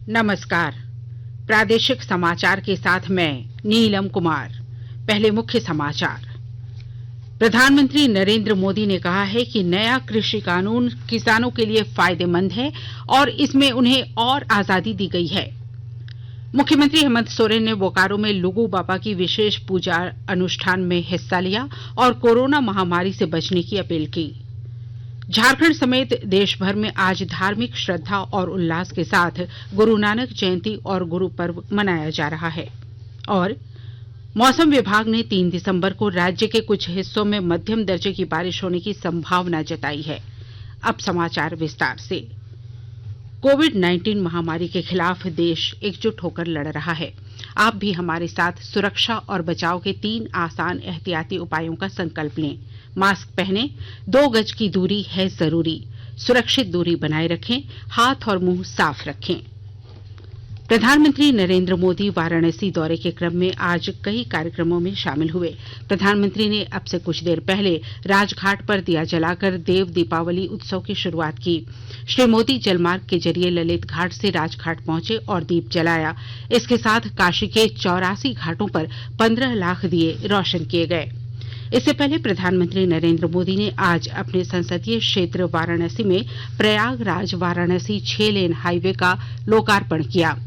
नमस्कार। प्रादेशिक समाचार के साथ मैं नीलम कुमार। पहले मुख्य समाचार। प्रधानमंत्री नरेंद्र मोदी ने कहा है कि नया कृषि कानून किसानों के लिए फायदेमंद है और इसमें उन्हें और आजादी दी गई है। मुख्यमंत्री हेमंत सोरेन ने बोकारो में लुगु बाबा की विशेष पूजा अनुष्ठान में हिस्सा लिया और कोरोना महामारी से बचने की अपील की। झारखंड समेत देश भर में आज धार्मिक श्रद्धा और उल्लास के साथ गुरु नानक जयंती और गुरु पर्व मनाया जा रहा है। और मौसम विभाग ने 3 दिसंबर को राज्य के कुछ हिस्सों में मध्यम दर्जे की बारिश होने की संभावना जताई है। अब समाचार विस्तार से। कोविड-19 महामारी के खिलाफ देश एकजुट होकर लड़ रहा है। आप भी हमारे साथ सुरक्षा और बचाव के 3 आसान एहतियाती उपायों का संकल्प लें। मास्क पहनें, 2 गज की दूरी है जरूरी, सुरक्षित दूरी बनाए रखें, हाथ और मुंह साफ रखें। प्रधानमंत्री नरेंद्र मोदी वाराणसी दौरे के क्रम में आज कई कार्यक्रमों में शामिल हुए। प्रधानमंत्री ने अब से कुछ देर पहले राजघाट पर दिया जलाकर देव दीपावली उत्सव की शुरुआत की। श्री मोदी जलमार्ग के जरिए ललित घाट से राजघाट पहुंचे और दीप जलाया। इसके साथ काशी के 84 घाटों पर 15 लाख दिए रोशन किए गए। इससे पहले प्रधानमंत्री नरेंद्र मोदी ने आज अपने संसदीय क्षेत्र वाराणसी में प्रयागराज वाराणसी 6 लेन हाईवे का लोकार्पण किया।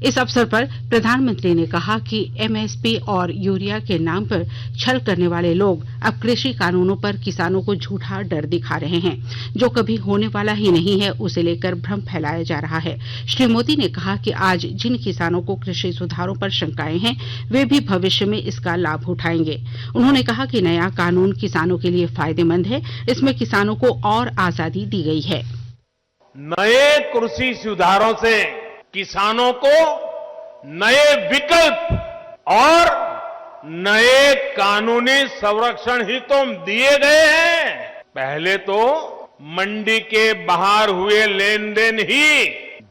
इस अवसर पर प्रधानमंत्री ने कहा कि एमएसपी और यूरिया के नाम पर छल करने वाले लोग अब कृषि कानूनों पर किसानों को झूठा डर दिखा रहे हैं। जो कभी होने वाला ही नहीं है, उसे लेकर भ्रम फैलाया जा रहा है। श्री मोदी ने कहा कि आज जिन किसानों को कृषि सुधारों पर शंकाएं हैं, वे भी भविष्य में इसका लाभ उठाएंगे। उन्होंने कहा कि नया कानून किसानों के लिए फायदेमंद है। इसमें किसानों को और आजादी दी गई है। नए कृषि सुधारों से किसानों को नए विकल्प और नए कानूनी संरक्षण ही तो दिए गए हैं। पहले तो मंडी के बाहर हुए लेन देन ही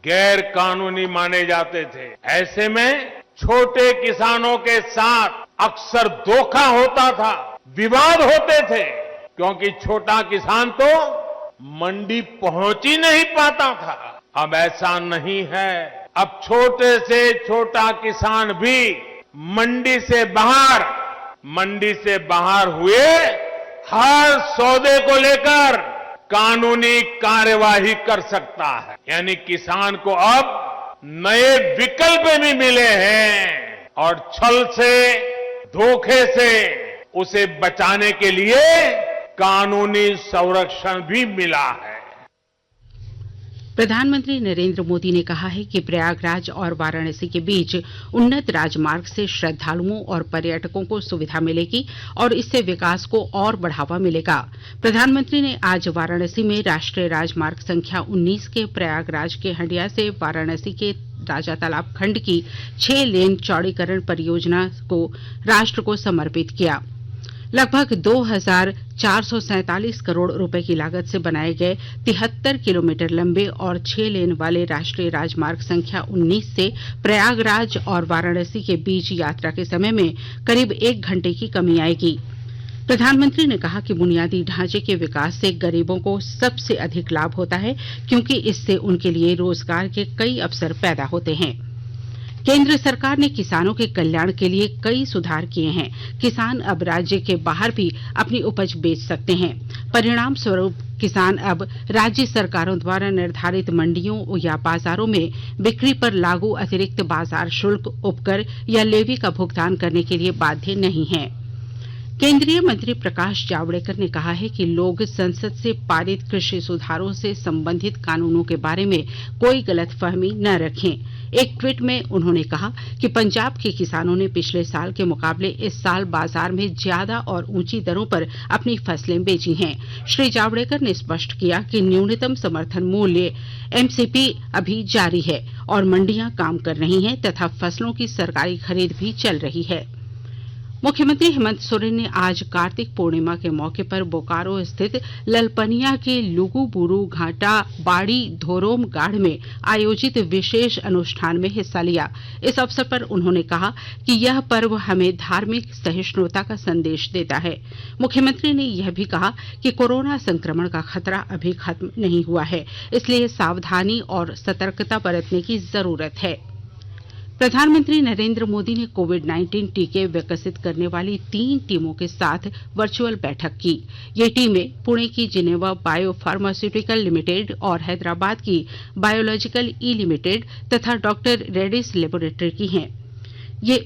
गैर कानूनी माने जाते थे। ऐसे में छोटे किसानों के साथ अक्सर धोखा होता था, विवाद होते थे, क्योंकि छोटा किसान तो मंडी पहुंच ही नहीं पाता था। अब ऐसा नहीं है। अब छोटे से छोटा किसान भी मंडी से बाहर हुए हर सौदे को लेकर कानूनी कार्यवाही कर सकता है। यानी किसान को अब नए विकल्प भी मिले हैं और छल से, धोखे से उसे बचाने के लिए कानूनी संरक्षण भी मिला है। प्रधानमंत्री नरेंद्र मोदी ने कहा है कि प्रयागराज और वाराणसी के बीच उन्नत राजमार्ग से श्रद्धालुओं और पर्यटकों को सुविधा मिलेगी और इससे विकास को और बढ़ावा मिलेगा। प्रधानमंत्री ने आज वाराणसी में राष्ट्रीय राजमार्ग संख्या 19 के प्रयागराज के हंडिया से वाराणसी के राजा तालाब खंड की 6 लेन चौड़ीकरण परियोजना को राष्ट्र को समर्पित किया। लगभग 2,447 करोड़ रुपए की लागत से बनाए गए 73 किलोमीटर लंबे और 6 लेन वाले राष्ट्रीय राजमार्ग संख्या 19 से प्रयागराज और वाराणसी के बीच यात्रा के समय में करीब 1 घंटे की कमी आएगी। प्रधानमंत्री ने कहा कि बुनियादी ढांचे के विकास से गरीबों को सबसे अधिक लाभ होता है, क्योंकि इससे उनके लिए रोजगार के कई अवसर पैदा होते हैं। केंद्र सरकार ने किसानों के कल्याण के लिए कई सुधार किए हैं। किसान अब राज्य के बाहर भी अपनी उपज बेच सकते हैं। परिणाम स्वरूप किसान अब राज्य सरकारों द्वारा निर्धारित मंडियों या बाजारों में बिक्री पर लागू अतिरिक्त बाजार शुल्क, उपकर या लेवी का भुगतान करने के लिए बाध्य नहीं है। केंद्रीय मंत्री प्रकाश जावड़ेकर ने कहा है कि लोग संसद से पारित कृषि सुधारों से संबंधित कानूनों के बारे में कोई गलतफहमी न रखें। एक ट्वीट में उन्होंने कहा कि पंजाब के किसानों ने पिछले साल के मुकाबले इस साल बाजार में ज्यादा और ऊंची दरों पर अपनी फसलें बेची हैं। श्री जावड़ेकर ने स्पष्ट किया कि न्यूनतम समर्थन मूल्य एमसीपी अभी जारी है और मंडियां काम कर रही हैं तथा फसलों की सरकारी खरीद भी चल रही है। मुख्यमंत्री हेमंत सोरेन ने आज कार्तिक पूर्णिमा के मौके पर बोकारो स्थित ललपनिया के लुगुबुरु घाटा बाड़ी धोरोम गाढ़ में आयोजित विशेष अनुष्ठान में हिस्सा लिया। इस अवसर पर उन्होंने कहा कि यह पर्व हमें धार्मिक सहिष्णुता का संदेश देता है। मुख्यमंत्री ने यह भी कहा कि कोरोना संक्रमण का खतरा अभी खत्म नहीं हुआ है, इसलिए सावधानी और सतर्कता बरतने की जरूरत है। प्रधानमंत्री नरेंद्र मोदी ने कोविड-19 टीके विकसित करने वाली 3 टीमों के साथ वर्चुअल बैठक की। ये टीमें पुणे की जिनेवा बायो फार्मास्यूटिकल लिमिटेड और हैदराबाद की बायोलॉजिकल ई लिमिटेड तथा डॉक्टर रेड्डीज लेबोरेटरी की हैं।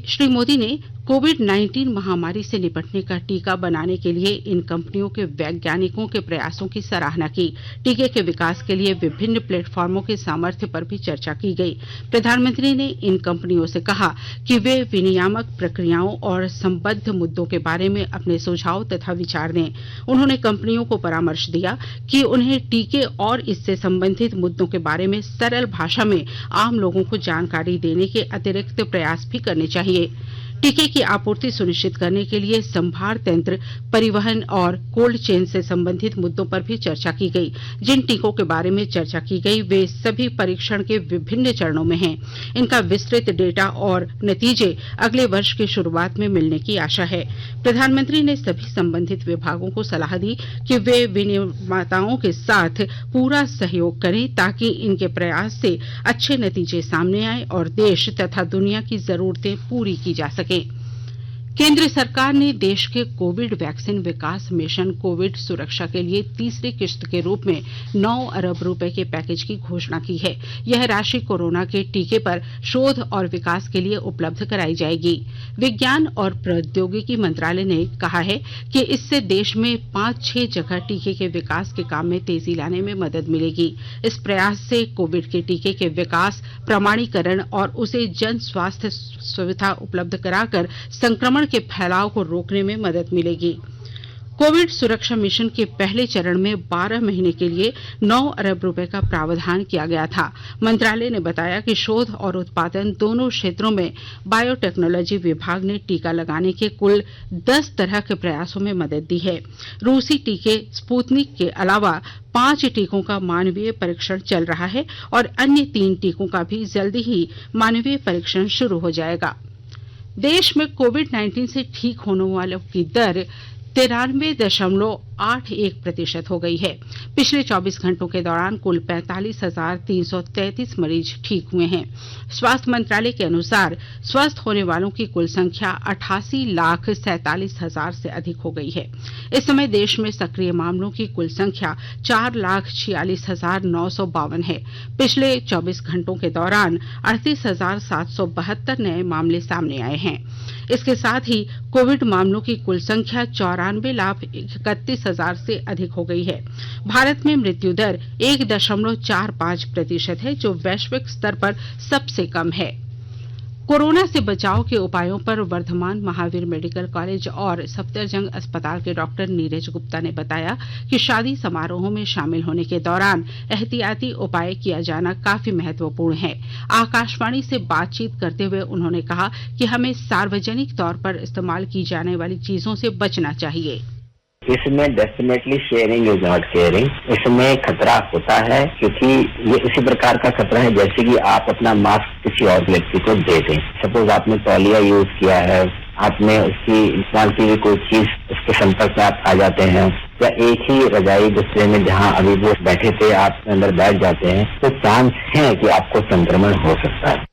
श्री मोदी ने कोविड-19 महामारी से निपटने का टीका बनाने के लिए इन कंपनियों के वैज्ञानिकों के प्रयासों की सराहना की। टीके के विकास के लिए विभिन्न प्लेटफॉर्मों के सामर्थ्य पर भी चर्चा की गई। प्रधानमंत्री ने इन कंपनियों से कहा कि वे विनियामक प्रक्रियाओं और संबद्ध मुद्दों के बारे में अपने सुझाव तथा विचार दें। उन्होंने कंपनियों को परामर्श दिया कि उन्हें टीके और इससे संबंधित मुद्दों के बारे में सरल भाषा में आम लोगों को जानकारी देने के अतिरिक्त प्रयास भी करने चाहिए। टीके की आपूर्ति सुनिश्चित करने के लिए संभार तंत्र, परिवहन और कोल्ड चेन से संबंधित मुद्दों पर भी चर्चा की गई। जिन टीकों के बारे में चर्चा की गई वे सभी परीक्षण के विभिन्न चरणों में हैं। इनका विस्तृत डेटा और नतीजे अगले वर्ष की शुरुआत में मिलने की आशा है। प्रधानमंत्री ने सभी संबंधित विभागों को सलाह दी कि वे विनिर्माताओं के साथ पूरा सहयोग करें ताकि इनके प्रयास से अच्छे नतीजे सामने आए और देश तथा दुनिया की जरूरतें पूरी की जा सके। केंद्र सरकार ने देश के कोविड वैक्सीन विकास मिशन कोविड सुरक्षा के लिए तीसरी किश्त के रूप में 9 अरब रुपए के पैकेज की घोषणा की है। यह राशि कोरोना के टीके पर शोध और विकास के लिए उपलब्ध कराई जाएगी। विज्ञान और प्रौद्योगिकी मंत्रालय ने कहा है कि इससे देश में 5-6 जगह टीके के विकास के काम में तेजी लाने में मदद मिलेगी। इस प्रयास से कोविड के टीके के विकास, प्रमाणीकरण और उसे जन स्वास्थ्य सुविधा उपलब्ध कराकर संक्रमण के फैलाव को रोकने में मदद मिलेगी। कोविड सुरक्षा मिशन के पहले चरण में 12 महीने के लिए 9 अरब रुपए का प्रावधान किया गया था। मंत्रालय ने बताया कि शोध और उत्पादन दोनों क्षेत्रों में बायोटेक्नोलॉजी विभाग ने टीका लगाने के कुल 10 तरह के प्रयासों में मदद दी है। रूसी टीके स्पुतनिक के अलावा 5 टीकों का मानवीय परीक्षण चल रहा है और अन्य 3 टीकों का भी जल्दी ही मानवीय परीक्षण शुरू हो जाएगा। देश में कोविड-19 से ठीक होने वालों की दर 93.81% हो गई है। पिछले 24 घंटों के दौरान कुल 45,333 मरीज ठीक हुए हैं। स्वास्थ्य मंत्रालय के अनुसार स्वस्थ होने वालों की कुल संख्या 88,47,000 से अधिक हो गई है। इस समय देश में सक्रिय मामलों की कुल संख्या 4,46,952 है। पिछले 24 घंटों के दौरान 38,772 नए मामले सामने आए हैं। इसके साथ ही कोविड मामलों की कुल संख्या 94,31,000 से अधिक हो गई है। भारत में मृत्यु दर 1.45% है, जो वैश्विक स्तर पर सबसे कम है। कोरोना से बचाव के उपायों पर वर्धमान महावीर मेडिकल कॉलेज और सफदरजंग अस्पताल के डॉक्टर नीरज गुप्ता ने बताया कि शादी समारोहों में शामिल होने के दौरान एहतियाती उपाय किया जाना काफी महत्वपूर्ण है। आकाशवाणी से बातचीत करते हुए उन्होंने कहा कि हमें सार्वजनिक तौर पर इस्तेमाल की जाने वाली चीजों से बचना चाहिए। इसमें definitely sharing is not caring. इसमें खतरा होता है क्योंकि ये उसी प्रकार का खतरा है जैसे कि आप अपना मास्क किसी और व्यक्ति को दे दें। सपोज आपने तौलिया यूज किया है, आपने उसकी इस्तेमाल की हुई कोई चीज उसके संपर्क में आप आ जाते हैं, या एक ही रजाई बिस्तर में जहां अभी वो बैठे थे आप अंदर बैठ जाते हैं, तो चांस है कि आपको संक्रमण हो सकता है।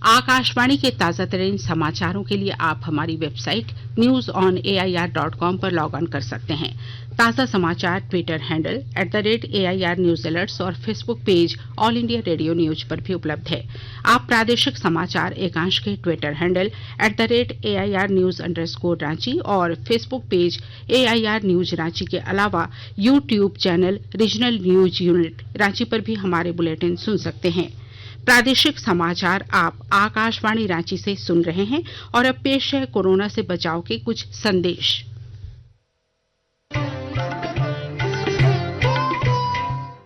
आकाशवाणी के ताजा तरीन समाचारों के लिए आप हमारी वेबसाइट newsonair.com पर लॉग ऑन कर सकते हैं। ताजा समाचार Twitter handle @AIR news alerts और Facebook page All India Radio News पर भी उपलब्ध है। आप प्रादेशिक समाचार एकांश के Twitter handle @AIR news _Ranchi और Facebook page AIR news Ranchi के अलावा YouTube channel regional news unit Ranchi पर भी हमारे बुलेटिन सुन सकते हैं। प्रादेशिक समाचार आप आकाशवाणी रांची से सुन रहे हैं और अब पेश है कोरोना से बचाव के कुछ संदेश।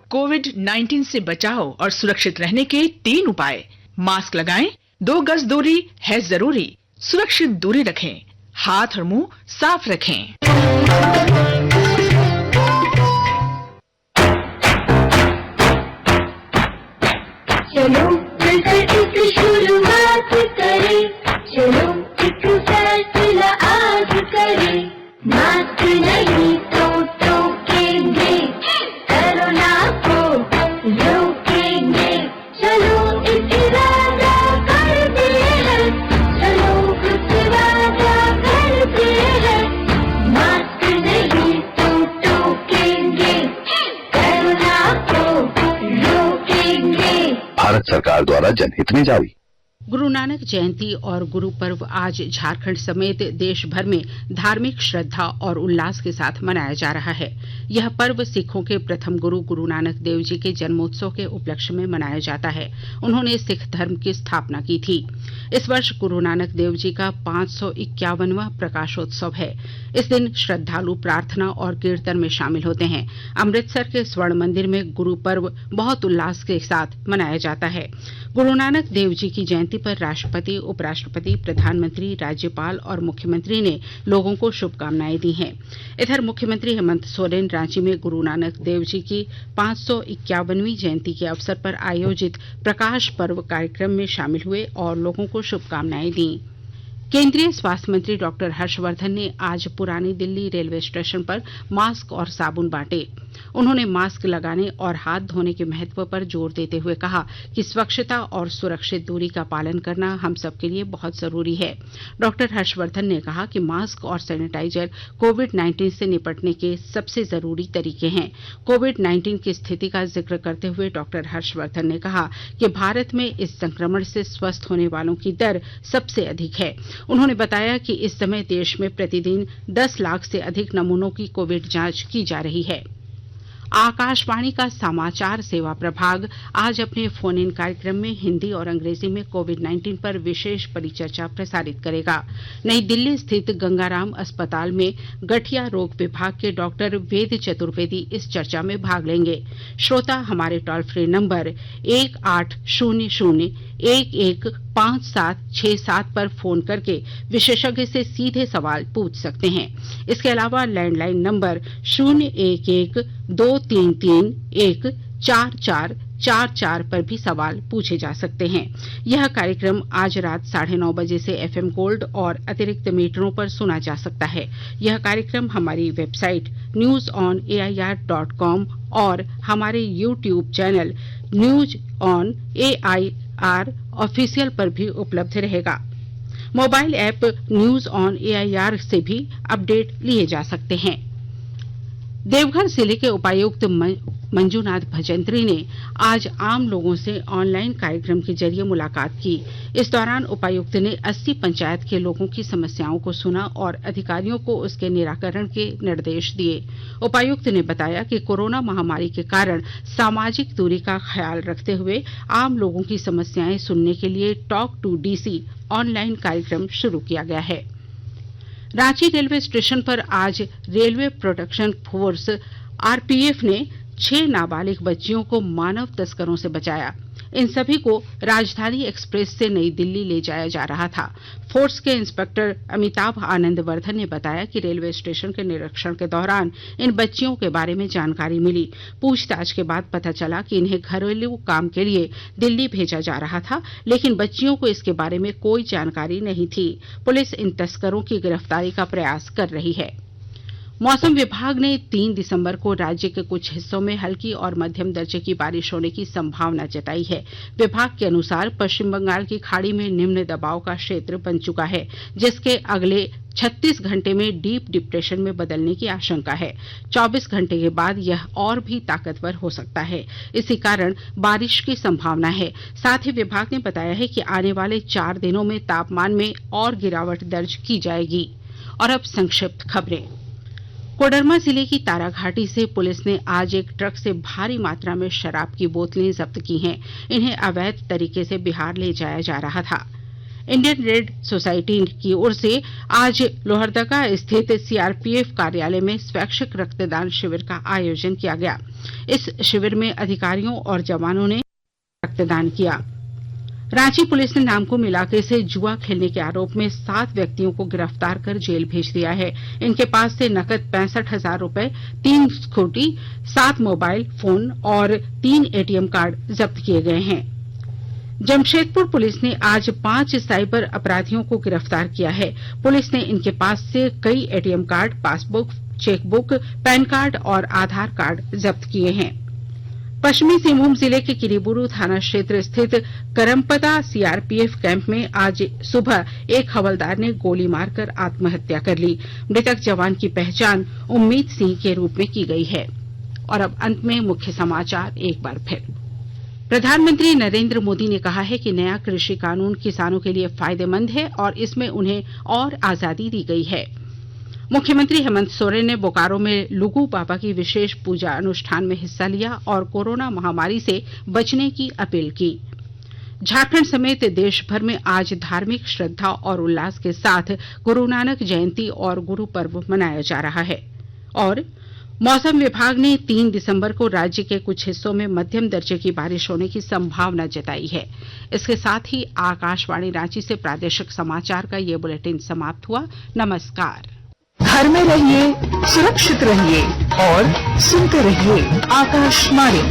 कोविड-19 से बचाव और सुरक्षित रहने के 3 उपाय। मास्क लगाएं, 2 गज दूरी है जरूरी, सुरक्षित दूरी रखें, हाथ और मुंह साफ रखें। चलो मिलकर एक शुरुआत करें, चलो एक फैसला आज करें, मास्क नहीं तो टोकेंगे, कोरोना को रोकेंगे, चलो एक इरादा करते हैं, चलो कुछ वादा करते हैं, मास्क नहीं तो टोकेंगे, कोरोना को रोकेंगे। भारत सरकार द्वारा जनहित में जारी। गुरु नानक जयंती और गुरु पर्व आज झारखंड समेत देश भर में धार्मिक श्रद्धा और उल्लास के साथ मनाया जा रहा है। यह पर्व सिखों के प्रथम गुरु गुरु नानक देव जी के जन्मोत्सव के उपलक्ष्य में मनाया जाता है। उन्होंने सिख धर्म की स्थापना की थी। इस वर्ष गुरु नानक देव जी का 551वां प्रकाशोत्सव है। इस दिन श्रद्धालु प्रार्थना और कीर्तन में शामिल होते हैं। अमृतसर के स्वर्ण मंदिर में गुरु पर्व बहुत उल्लास के साथ मनाया जाता है। गुरु नानक देव जी की जयंती पर राष्ट्रपति, उपराष्ट्रपति, प्रधानमंत्री, राज्यपाल और मुख्यमंत्री ने लोगों को शुभकामनाएं दी हैं। इधर मुख्यमंत्री हेमंत सोरेन रांची में गुरु नानक देव जी की 551वीं जयंती के अवसर पर आयोजित प्रकाश पर्व कार्यक्रम में शामिल हुए और लोगों को शुभकामनाएं दी। केंद्रीय स्वास्थ्य मंत्री डॉक्टर हर्षवर्धन ने आज पुरानी दिल्ली रेलवे स्टेशन पर मास्क और साबुन बांटे। उन्होंने मास्क लगाने और हाथ धोने के महत्व पर जोर देते हुए कहा कि स्वच्छता और सुरक्षित दूरी का पालन करना हम सबके लिए बहुत जरूरी है। डॉक्टर हर्षवर्धन ने कहा कि मास्क और सैनिटाइजर कोविड-19 से निपटने के सबसे जरूरी तरीके हैं। कोविड-19 की स्थिति का जिक्र करते हुए डॉक्टर हर्षवर्धन ने कहा कि भारत में इस संक्रमण से स्वस्थ होने वालों की दर सबसे अधिक है। उन्होंने बताया कि इस समय देश में प्रतिदिन 10 लाख से अधिक नमूनों की कोविड जांच की जा रही है। आकाशवाणी का समाचार सेवा प्रभाग आज अपने फोन इन कार्यक्रम में हिंदी और अंग्रेजी में कोविड-19 पर विशेष परिचर्चा प्रसारित करेगा। नई दिल्ली स्थित गंगाराम अस्पताल में गठिया रोग विभाग के डॉक्टर वेद चतुर्वेदी इस चर्चा में भाग लेंगे। श्रोता हमारे टोल फ्री नंबर 1800-115767 पर फोन करके विशेषज्ञ से सीधे सवाल पूछ सकते हैं। इसके अलावा लैंडलाइन नंबर 011-233-14444 पर भी सवाल पूछे जा सकते हैं। यह कार्यक्रम आज रात 9:30 बजे से FM गोल्ड और अतिरिक्त मीटरों पर सुना जा सकता है। यह कार्यक्रम हमारी वेबसाइट newsonair.com और हमारे YouTube channel news on AIR official पर भी उपलब्ध रहेगा। Mobile app news on AIR से भी अपडेट लिए जा सकते हैं। देवघर जिले के उपायुक्त मंजूनाथ भजंत्री ने आज आम लोगों से ऑनलाइन कार्यक्रम के जरिए मुलाकात की। इस दौरान उपायुक्त ने 80 पंचायत के लोगों की समस्याओं को सुना और अधिकारियों को उसके निराकरण के निर्देश दिए। उपायुक्त ने बताया कि कोरोना महामारी के कारण सामाजिक दूरी का ख्याल रखते हुए आम लोगों की समस्याएं सुनने के लिए टॉक टू DC ऑनलाइन कार्यक्रम शुरू किया गया है। रांची रेलवे स्टेशन पर आज रेलवे प्रोटेक्शन फोर्स RPF ने 6 नाबालिग बच्चियों को मानव तस्करों से बचाया। इन सभी को राजधानी एक्सप्रेस से नई दिल्ली ले जाया जा रहा था। फोर्स के इंस्पेक्टर अमिताभ आनंद वर्धन ने बताया कि रेलवे स्टेशन के निरीक्षण के दौरान इन बच्चियों के बारे में जानकारी मिली। पूछताछ के बाद पता चला कि इन्हें घरेलू काम के लिए दिल्ली भेजा जा रहा था, लेकिन बच्चियों को इसके बारे में कोई जानकारी नहीं थी। पुलिस इन तस्करों की गिरफ्तारी का प्रयास कर रही है। मौसम विभाग ने 3 दिसंबर को राज्य के कुछ हिस्सों में हल्की और मध्यम दर्जे की बारिश होने की संभावना जताई है। विभाग के अनुसार पश्चिम बंगाल की खाड़ी में निम्न दबाव का क्षेत्र बन चुका है, जिसके अगले 36 घंटे में डीप डिप्रेशन में बदलने की आशंका है। 24 घंटे के बाद यह और भी ताकतवर हो सकता है। इसी कारण बारिश की संभावना है। साथ ही विभाग ने बताया है कि आने वाले 4 दिनों में तापमान में और गिरावट दर्ज की जाएगी। और अब संक्षिप्त खबरें। कोडरमा जिले की ताराघाटी से पुलिस ने आज एक ट्रक से भारी मात्रा में शराब की बोतलें जब्त की हैं। इन्हें अवैध तरीके से बिहार ले जाया जा रहा था। इंडियन रेड सोसाइटी की ओर से आज लोहरदगा स्थित CRPF कार्यालय में स्वैच्छिक रक्तदान शिविर का आयोजन किया गया। इस शिविर में अधिकारियों और जवानों ने रक्तदान किया। रांची पुलिस ने नामकुम इलाके से जुआ खेलने के आरोप में 7 व्यक्तियों को गिरफ्तार कर जेल भेज दिया है। इनके पास से नकद 65,000 रुपए, 3 स्कूटी, 7 मोबाइल फोन और 3 एटीएम कार्ड जब्त किए गए हैं। जमशेदपुर पुलिस ने आज 5 साइबर अपराधियों को गिरफ्तार किया है। पुलिस ने इनके पास से कई ATM card, passbook, chequebook, pan card और आधार कार्ड जब्त किए हैं। पश्चिमी सिंहभूम जिले के किरीबुरू थाना क्षेत्र स्थित करमपदा सीआरपीएफ कैंप में आज सुबह एक हवलदार ने गोली मारकर आत्महत्या कर ली। मृतक जवान की पहचान उम्मीद सिंह के रूप में की गई है। और अब अंत में मुख्य समाचार एक बार फिर। प्रधानमंत्री नरेंद्र मोदी ने कहा है कि नया कृषि कानून किसानों के लिए फायदेमंद है और इसमें उन्हें और आजादी दी गई है। मुख्यमंत्री हेमंत सोरेन ने बोकारो में लुगु बाबा की विशेष पूजा अनुष्ठान में हिस्सा लिया और कोरोना महामारी से बचने की अपील की। झारखंड समेत देश भर में आज धार्मिक श्रद्धा और उल्लास के साथ गुरु नानक जयंती और गुरु पर्व मनाया जा रहा है। और मौसम विभाग ने 3 दिसंबर को राज्य के कुछ हिस्सों में मध्यम दर्जे की बारिश होने की संभावना जताई है। इसके साथ ही आकाशवाणी रांची से प्रादेशिक समाचार का ये बुलेटिन समाप्त हुआ। नमस्कार। घर में रहिए, सुरक्षित रहिए और सुनते रहिए आकाशवाणी।